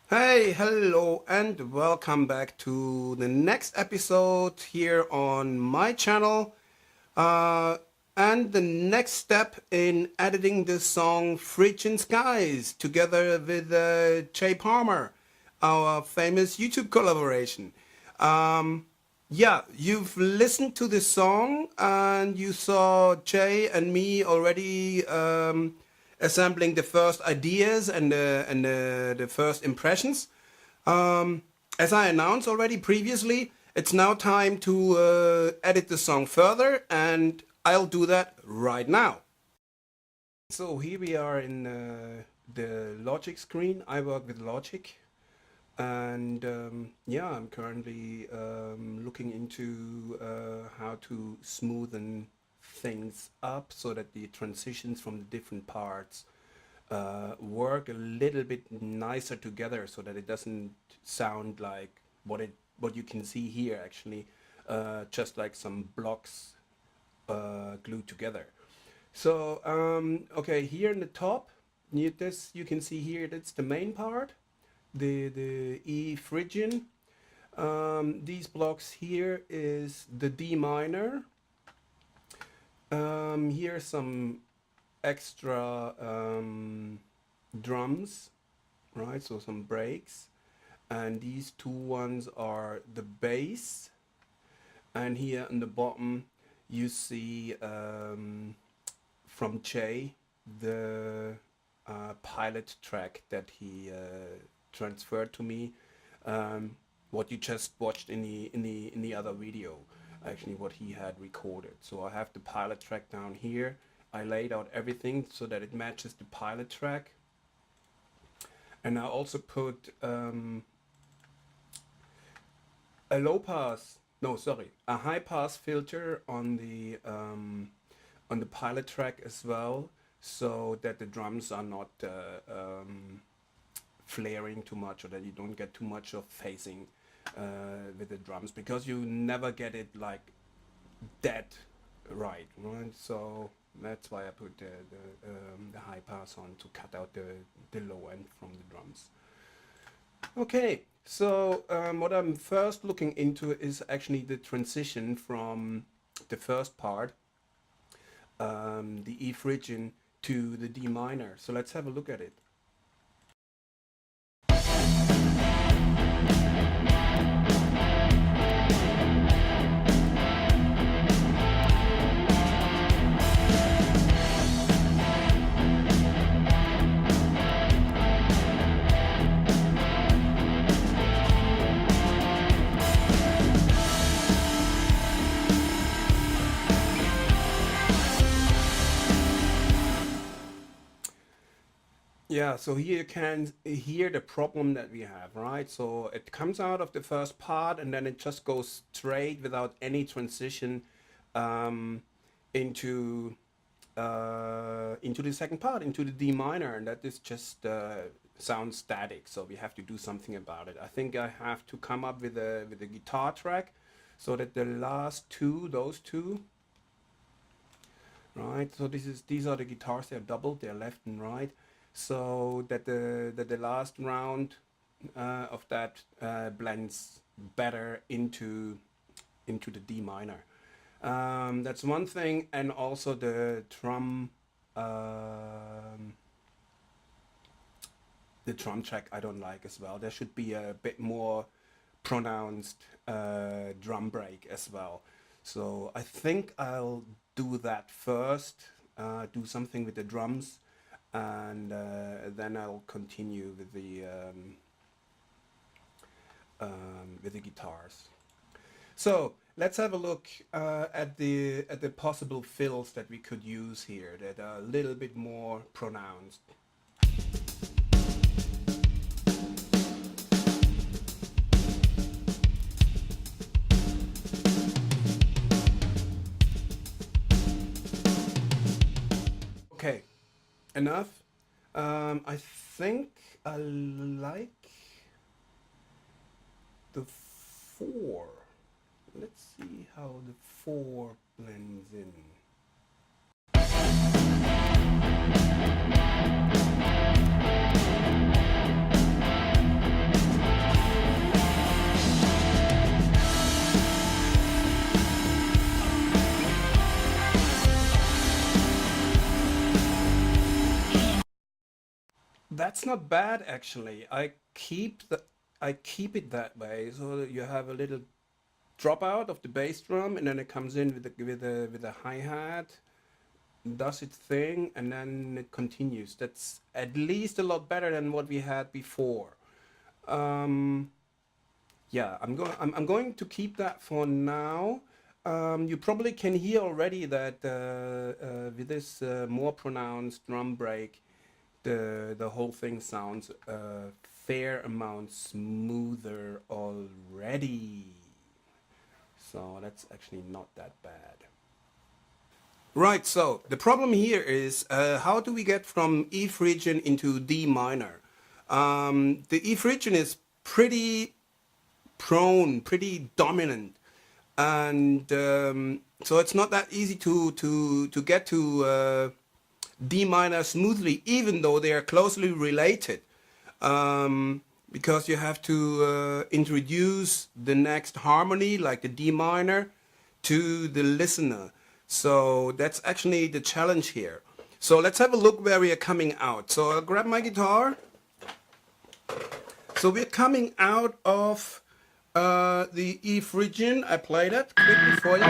Hey, hello, and welcome back to the next episode here on my channel. Uh, and the next step in editing the song Phrygian Skies together with Jay Palmer, our famous YouTube collaboration. Um, yeah, you've listened to this song and you saw Jay and me already assembling the first ideas and the first impressions. Um, as I announced already previously, it's now time to edit the song further, and I'll do that right now. So here we are in the Logic screen. I work with Logic, and yeah, I'm currently looking into how to smoothen things up so that the transitions from the different parts work a little bit nicer together, so that it doesn't sound like what you can see here actually, just like some blocks glued together. So okay, here in the top, you can see here that's the main part, the E Phrygian. These blocks here is the D minor. Here's some extra drums, right? So some breaks, and these two ones are the bass. And here in the bottom, you see from Jay the pilot track that he transferred to me. What you just watched in the other video, actually what he had recorded. So I have the pilot track down here. I laid out everything so that it matches the pilot track, and I also put a high pass filter on the pilot track as well, so that the drums are not flaring too much, or that you don't get too much of phasing with the drums, because you never get it like dead right. So that's why I put the high pass on, to cut out the low end from the drums. Okay, so what I'm first looking into is actually the transition from the first part, the E Phrygian, to the D minor. So let's have a look at it. Yeah, so here you can hear the problem that we have, right? So it comes out of the first part, and then it just goes straight without any transition um, into into the second part, into the D minor, and that is just sounds static. So we have to do something about it. I think I have to come up with a guitar track, so that the last two, those two, right? So these are the guitars. They're doubled. They're left and right. So that the last round of that blends better into the D minor. That's one thing, and also the drum track I don't like as well. There should be a bit more pronounced drum break as well. So I think I'll do that first, do something with the drums, and then I'll continue with the guitars. So let's have a look at the possible fills that we could use here that are a little bit more pronounced. Okay, enough. I think I like the 4. Let's see how the 4 blends in. that's not bad actually. I keep it that way so that you have a little dropout of the bass drum, and then it comes in with the hi-hat, does its thing, and then it continues. That's at least a lot better than what we had before. Um, yeah, I'm going to keep that for now. You probably can hear already that with this more pronounced drum break, the whole thing sounds a fair amount smoother already. So that's actually not that bad. Right, so the problem here is how do we get from E Phrygian into D minor? The E Phrygian is pretty prone, pretty dominant, and so it's not that easy to get to D minor smoothly, even though they are closely related, because you have to introduce the next harmony, like the D minor, to the listener. So that's actually the challenge here. So let's have a look where we are coming out. So I'll grab my guitar. So we're coming out of the E Phrygian. I played it quickly for you.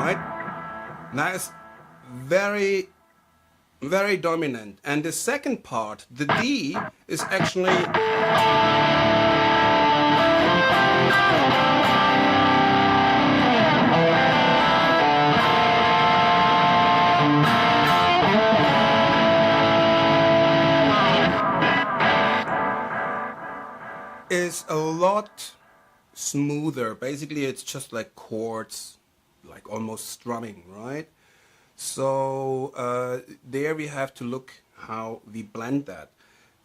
Right? That is very, very dominant. And the second part, the D, is actually a lot smoother. Basically, it's just like chords, like almost strumming, right? So there we have to look how we blend that.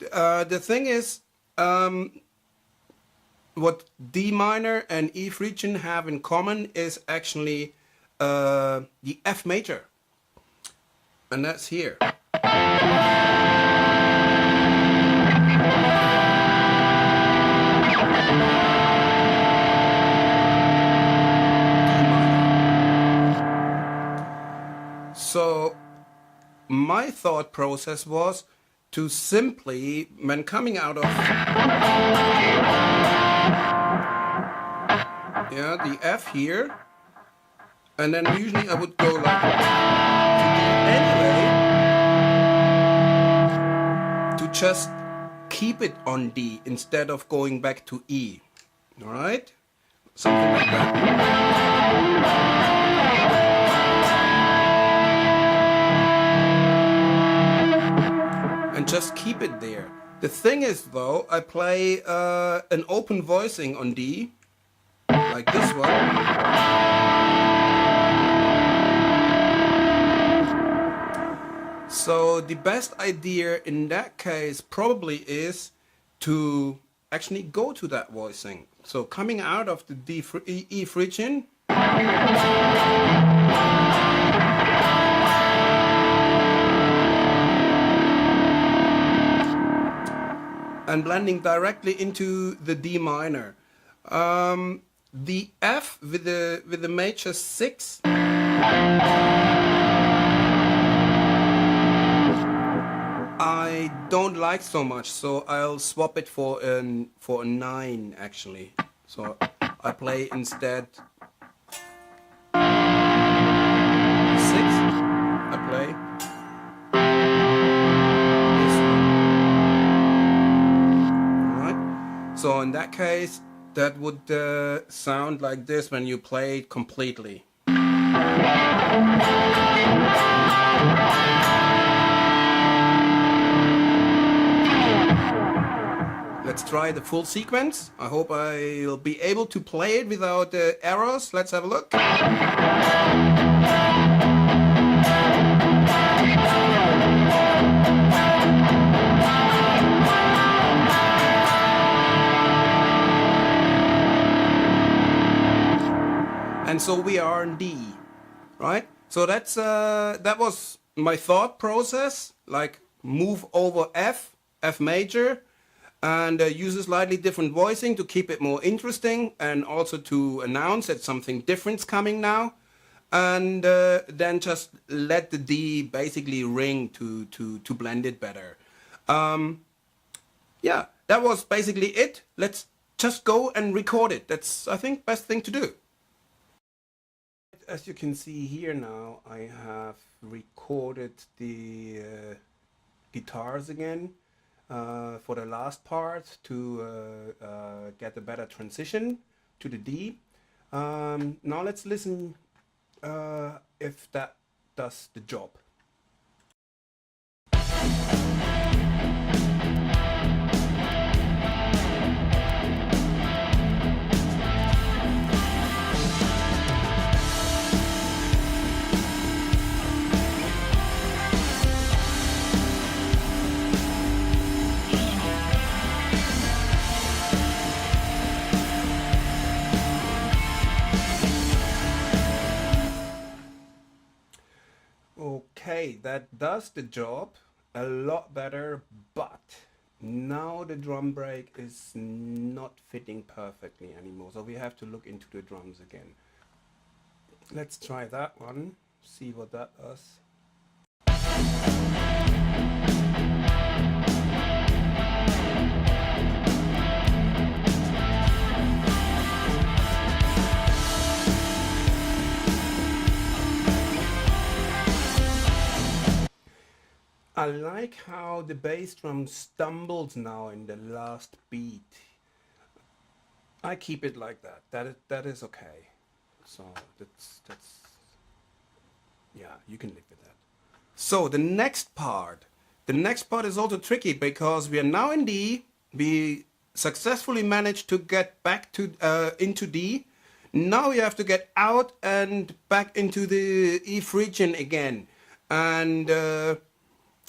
The thing is, what D minor and E Phrygian have in common is actually the F major, and that's here. So my thought process was to simply, when coming out of the F here, and then usually I would go like anyway, to just keep it on D instead of going back to E. All right, something like that. And just keep it there. The thing is though, I play an open voicing on D, like this one. So the best idea in that case probably is to actually go to that voicing. So coming out of the E Phrygian, and blending directly into the D minor. The F with the major 6 I don't like so much, so I'll swap it for a 9 actually. So I play instead 6. I play. So in that case, that would sound like this when you play it completely. Let's try the full sequence. I hope I'll be able to play it without errors. Let's have a look. And so we are in D, right? So that's that was my thought process, like move over F major, and use a slightly different voicing to keep it more interesting and also to announce that something different's coming now. And then just let the D basically ring to blend it better. Yeah, that was basically it. Let's just go and record it. That's, I think, best thing to do. As you can see here now, I have recorded the guitars again for the last part to get a better transition to the D. Now let's listen if that does the job. Okay, that does the job a lot better, but now the drum break is not fitting perfectly anymore, so we have to look into the drums again. Let's try that one, see what that does. I like how the bass drum stumbles now in the last beat. I keep it like that. That is okay. So that's yeah, you can live with that. So the next part is also tricky because we are now in D. We successfully managed to get back to into D. Now we have to get out and back into the E Phrygian again, and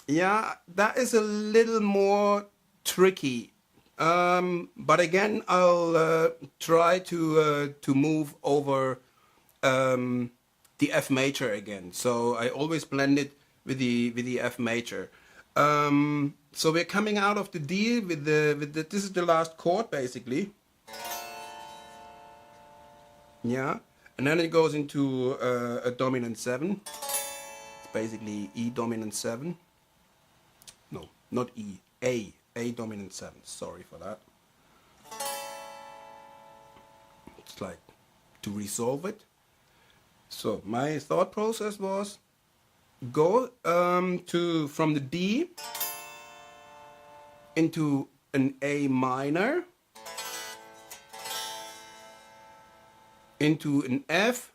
yeah, that is a little more tricky. But again, I'll try to move over the F major again. So I always blend it with the F major. So we're coming out of the D with the this is the last chord basically. Yeah, and then it goes into a dominant 7. It's basically E dominant 7. No, not E, A dominant 7, sorry for that. It's like to resolve it. So my thought process was go from the D into an A minor, into an F,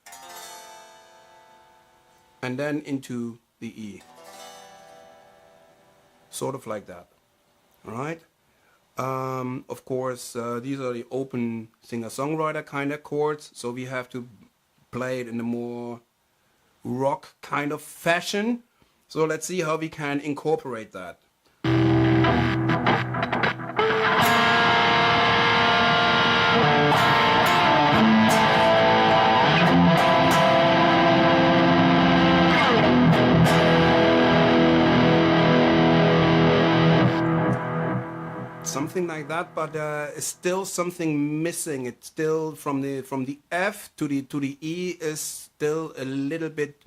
and then into the E. Sort of like that. Alright? Of course, these are the open singer-songwriter kind of chords, so we have to play it in a more rock kind of fashion. So let's see how we can incorporate that. Something like that, but it's still something missing. It's still from the F to the E is still a little bit,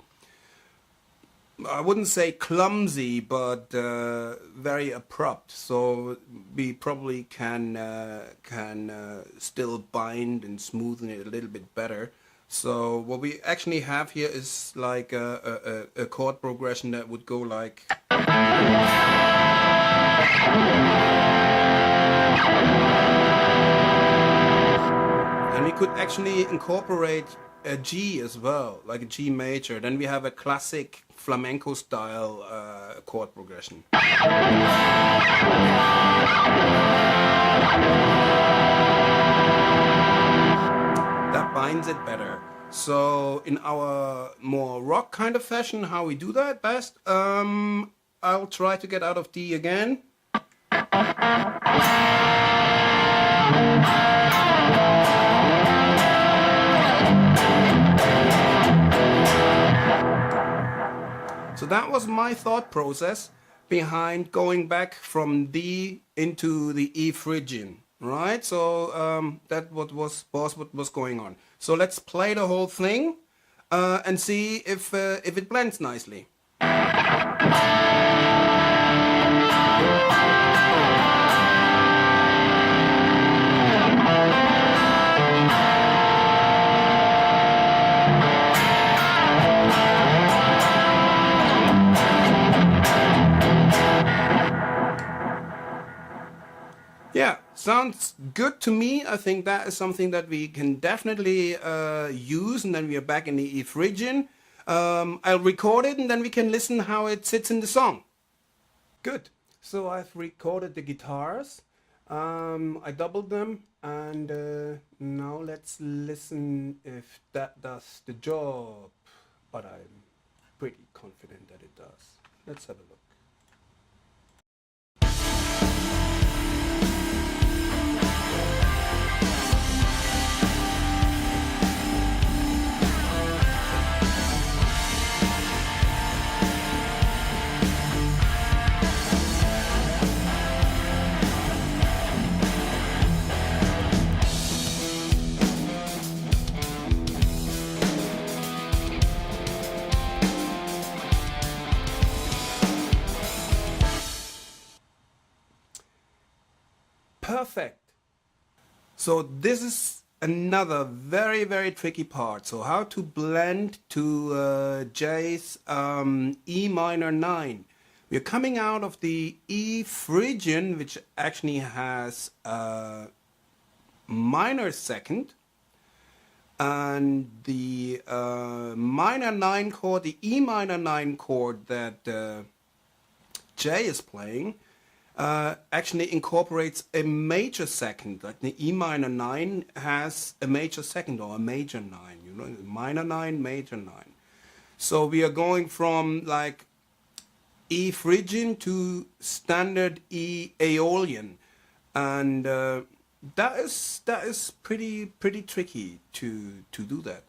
I wouldn't say clumsy, but very abrupt. So we probably can still bind and smoothen it a little bit better. So what we actually have here is like a chord progression that would go like. And we could actually incorporate a G as well, like a G major. Then we have a classic flamenco style chord progression. That binds it better. So in our more rock kind of fashion, how we do that best, I'll try to get out of D again. So that was my thought process behind going back from D into the E Phrygian, right? So that what was going on. So let's play the whole thing and see if it blends nicely. Yeah, sounds good to me. I think that is something that we can definitely use, and then we are back in the E Phrygian. I'll record it and then we can listen how it sits in the song. Good. So I've recorded the guitars. I doubled them, and now let's listen if that does the job. But I'm pretty confident that it does. Let's have a look. Perfect. So this is another very, very tricky part. So how to blend to J's E minor 9. We're coming out of the E Phrygian, which actually has a minor second, and the minor 9 chord, the E minor 9 chord that J is playing, actually incorporates a major second. Like the E minor 9 has a major second, or a major 9, you know, minor 9, major 9. So we are going from like E Phrygian to standard E Aeolian, and that is pretty tricky to do that.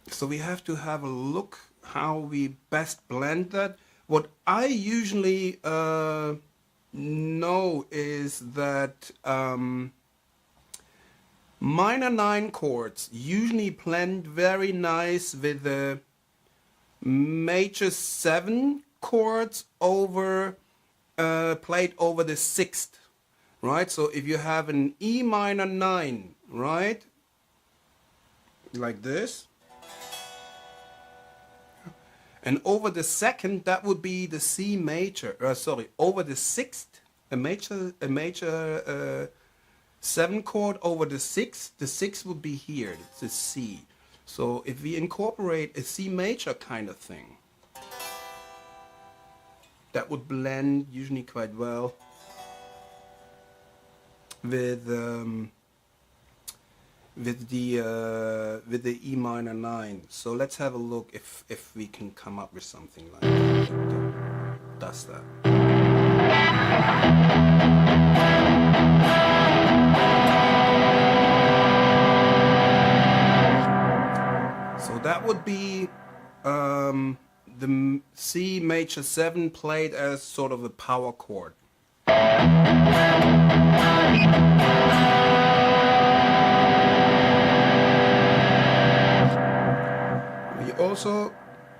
So we have to have a look how we best blend that. What I usually know is that minor 9 chords usually blend very nice with the major 7 chords over played over the 6th, right? So if you have an E minor 9, right, like this, and over the 2nd, that would be the C major. Over the 6th, a major 7 chord over the 6th. The 6th would be here. It's a C. So if we incorporate a C major kind of thing, that would blend usually quite well with the E minor 9. So let's have a look if we can come up with something like that does that. So that would be the C major 7 played as sort of a power chord. Also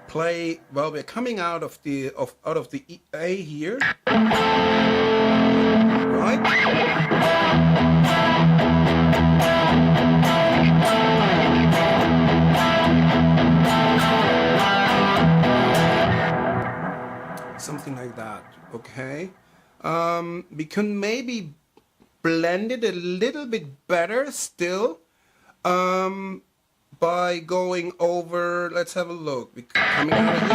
play, well, we're coming out of the A here, right? Something like that, okay? We can maybe blend it a little bit better still. By going over, let's have a look. We're coming out of here.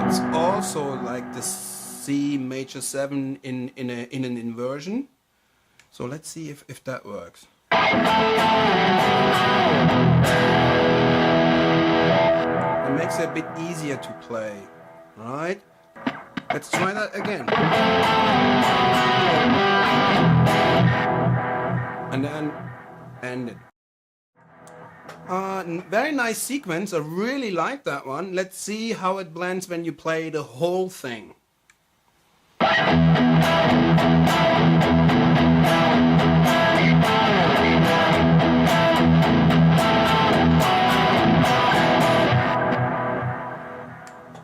It's also like the C major 7 in an inversion. So let's see if that works. It makes it a bit easier to play, right? Let's try that again. and then end it. Very nice sequence. I really like that one. Let's see how it blends when you play the whole thing.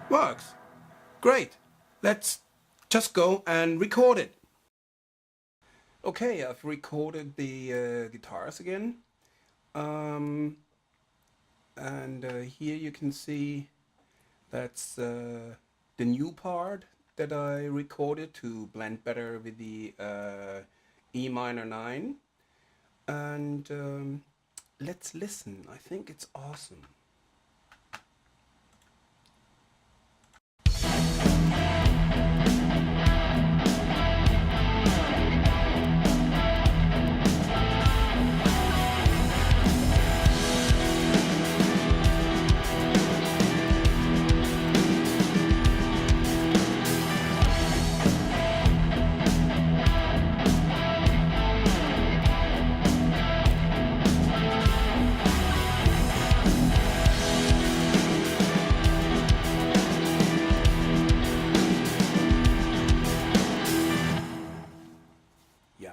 Works. Great. Let's just go and record it. Okay, I've recorded the guitars again. And here you can see that's the new part that I recorded to blend better with the E minor 9. And let's listen. I think it's awesome.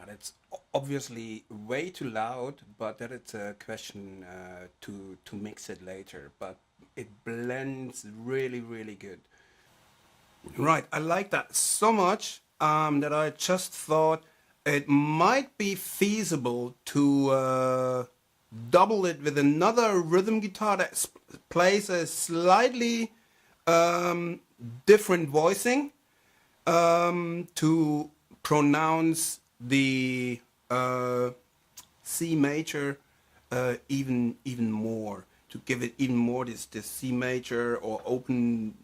It's obviously way too loud, but that it's a question to mix it later. But it blends really, really good. Right, I like that so much that I just thought it might be feasible to double it with another rhythm guitar that plays a slightly different voicing to pronounce the C major even more, to give it even more this C major or open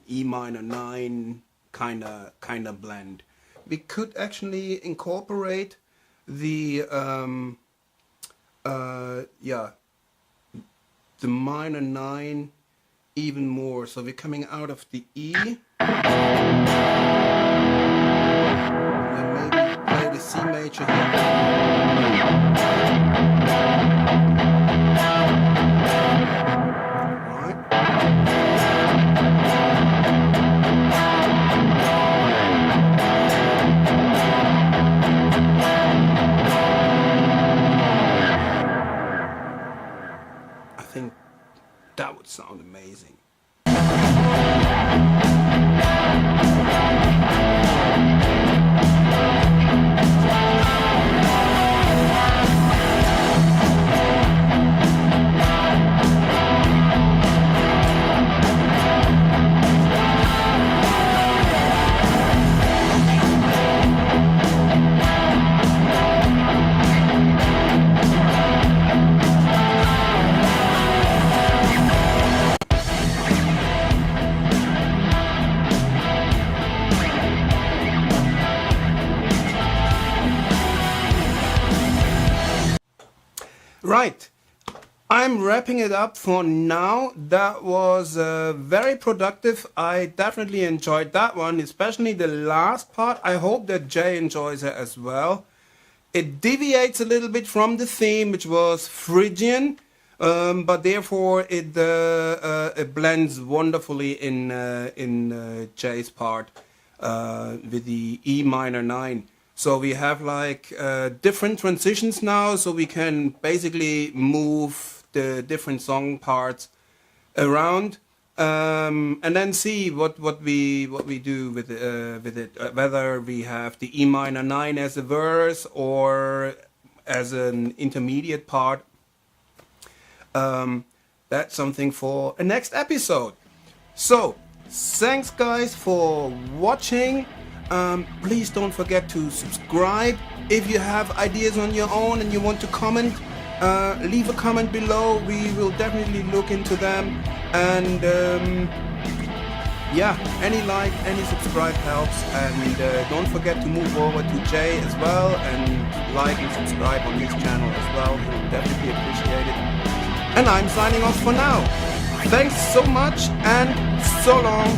E minor 9 kind of blend. We could actually incorporate the the minor 9 even more. So we're coming out of the E. The C major here. Right. I think that would sound amazing. Right, I'm wrapping it up for now. That was very productive. I definitely enjoyed that one, especially the last part. I hope that Jay enjoys it as well. It deviates a little bit from the theme, which was Phrygian, but therefore it blends wonderfully in Jay's part with the E minor 9. So we have like different transitions now, so we can basically move the different song parts around and then see what we do with it. Whether we have the E minor 9 as a verse or as an intermediate part. That's something for a next episode. So thanks guys for watching. Please don't forget to subscribe. If you have ideas on your own and you want to comment, leave a comment below. We will definitely look into them. And yeah, any like, any subscribe helps. And don't forget to move over to Jay as well and like and subscribe on his channel as well. He will definitely appreciate it. And I'm signing off for now. Thanks so much and so long.